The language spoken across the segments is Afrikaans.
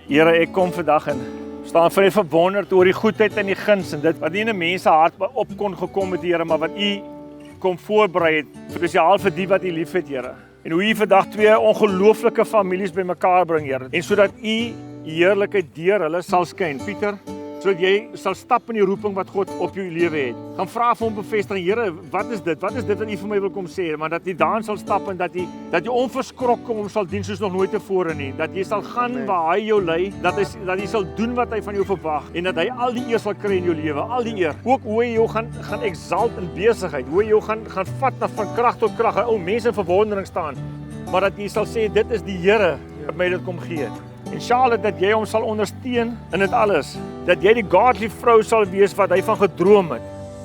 Here, ek kom vandag en staan vir U verwonderd oor die goedheid en die guns en dit wat nie in 'n mens se hart op kon gekom het, Here, maar wat U kom voorberei het, spesiaal vir die wat U liefhet, Here. En hoe U vandag twee ongelooflike families bymekaar bring, Here, en sodat U heerlikheid deur hulle sal skyn. Pieter, sodat jy sal stap in die roeping wat God op jou lewe het. Gaan vra vir hom bevestiging, Here, wat is dit? Wat is dit wat U vir my wil kom sê? Maar dat jy daarin sal stap en dat jy onverskrokke hom sal dien soos nog nooit tevore nie. Dat jy sal gaan waar hy jou lei, dat jy sal doen wat hy van jou verwag en dat hy al die eer sal kry in jou lewe, al die eer. Ook hoe jy jou gaan exalt in besigheid, hoe jy jou gaan vat van krag tot krag, ou mense in verwondering staan. Maar dat jy sal sê, dit is die Here wat my dit kom gee. En Charlotte, dat jy hom sal ondersteun in dit alles. Dat jy die godly vrou sal wees wat hy van gedroom het.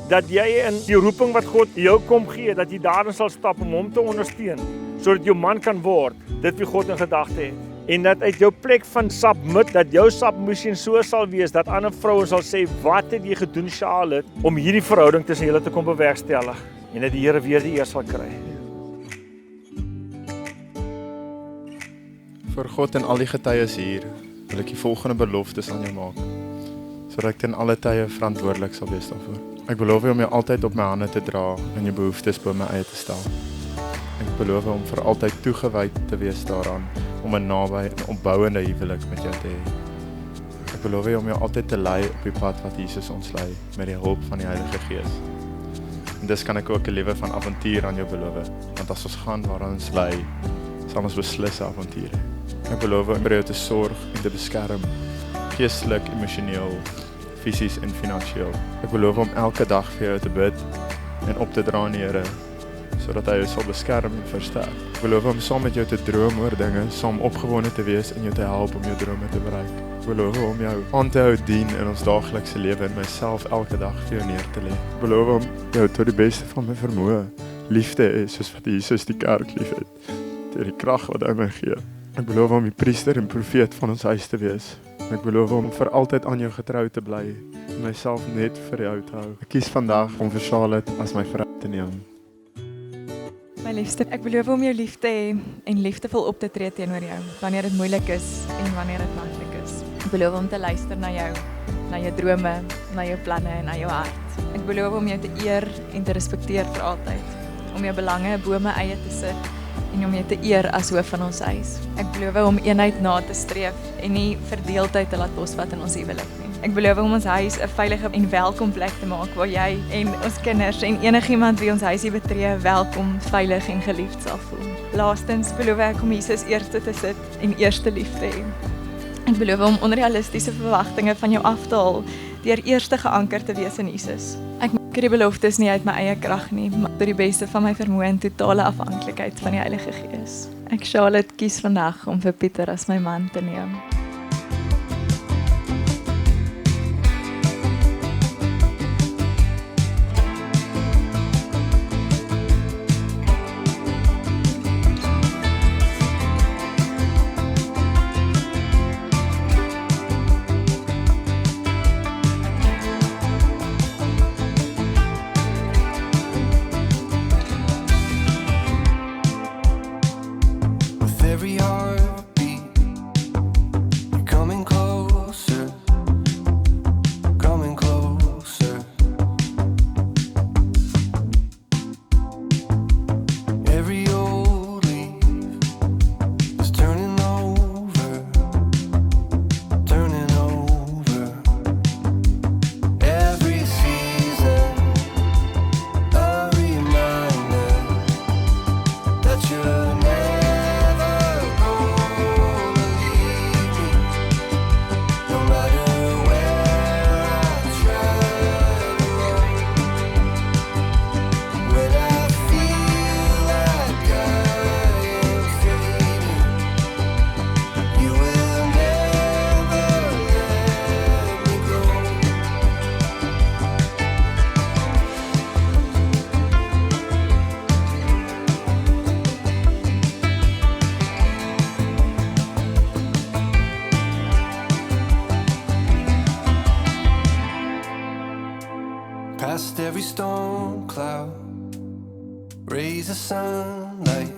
Dat jy in die roeping wat God jou kom gee, dat jy daarin sal stap om hom te ondersteun, sodat jou man kan word, dit wie God in gedagte het. En dat uit jou plek van submit, dat jou submission so sal wees, dat ander vrouens sal sê, wat het jy gedoen, Charlotte, om hierdie verhouding tussen julle te kom bewerkstellig, en dat die Here weer die eer sal kry. Vir God en al die getuies hier, wil ek die volgende beloftes aan jou maak, sodat ek ten alle tye verantwoordelik sal wees daarvoor. Ek beloof om jou altyd op my hande te dra en jou behoeftes bo my eie te stel. Ek beloof om vir altyd toegewyd te wees daaraan, om 'n naby en opbouende huwelik met jou te hê. Ek beloof om jou altyd te lei op die pad wat Jesus ons lei, met die hulp van die Heilige Gees. En dis kan ek ook 'n lewe van avontuur aan jou beloof, want as ons gaan waar ons lei, sal ons beslis 'n avontuur hê. Ek beloof om vir jou te sorg en te beskerm, geestelik, emosioneel, fisies en finansiëel. Ek beloof om elke dag vir jou te bid en op te dra aan die Here, sodat hy jou sal beskerm en versterk. Ek beloof om saam met jou te droom oor dinge, saam opgewonde te wees en jou te help om jou drome te bereik. Ek beloof om jou aan te hou dien in ons daaglikse lewe en myself elke dag vir jou neer te lê. Ek beloof om jou tot die beste van my vermoë lief te hê, soos wat Jesus die kerk lief het, deur die krag wat hy my gee. Ek beloof om die priester en profeet van ons huis te wees. Ek beloof om vir altyd aan jou getrou te bly en myself net vir jou te hou. Ek kies vandag om vir Charlotte as my vrou te neem. My liefste, ek beloof om jou lief te hê en liefdevol op te tree teenoor jou, wanneer dit moeilik is en wanneer dit maklik is. Ek beloof om te luister na jou drome, na jou planne en na jou hart. Ek beloof om jou te eer en te respekteer vir altyd, om jou belange bo my eie te sit en om jou te eer as hoof van ons huis. Ek beloof om eenheid na te streef en nie verdeeldheid te laat posvat in ons huwelik nie. Ek beloof om ons huis 'n veilige en welkom plek te maak waar jy en ons kinders en enigiemand wie ons huisie betree welkom, veilig en geliefd sal voel. Laastens beloof ek om Jesus eerste te sit en eerste lief te hê. Ek beloof om onrealistiese verwagtinge van jou af te haal deur eerste geanker te wees in Jesus. Ek maak die beloftes nie uit my eie krag nie, maar tot die beste van my vermoë en totale afhanklikheid van die Heilige Gees. Ek Charlotte kies vandag om vir Pieter as my man te neem. Every heartbeat, you're coming closer, coming closer. Every old leaf is turning over, turning over. Every season, a reminder that you're past every storm cloud, rays of sunlight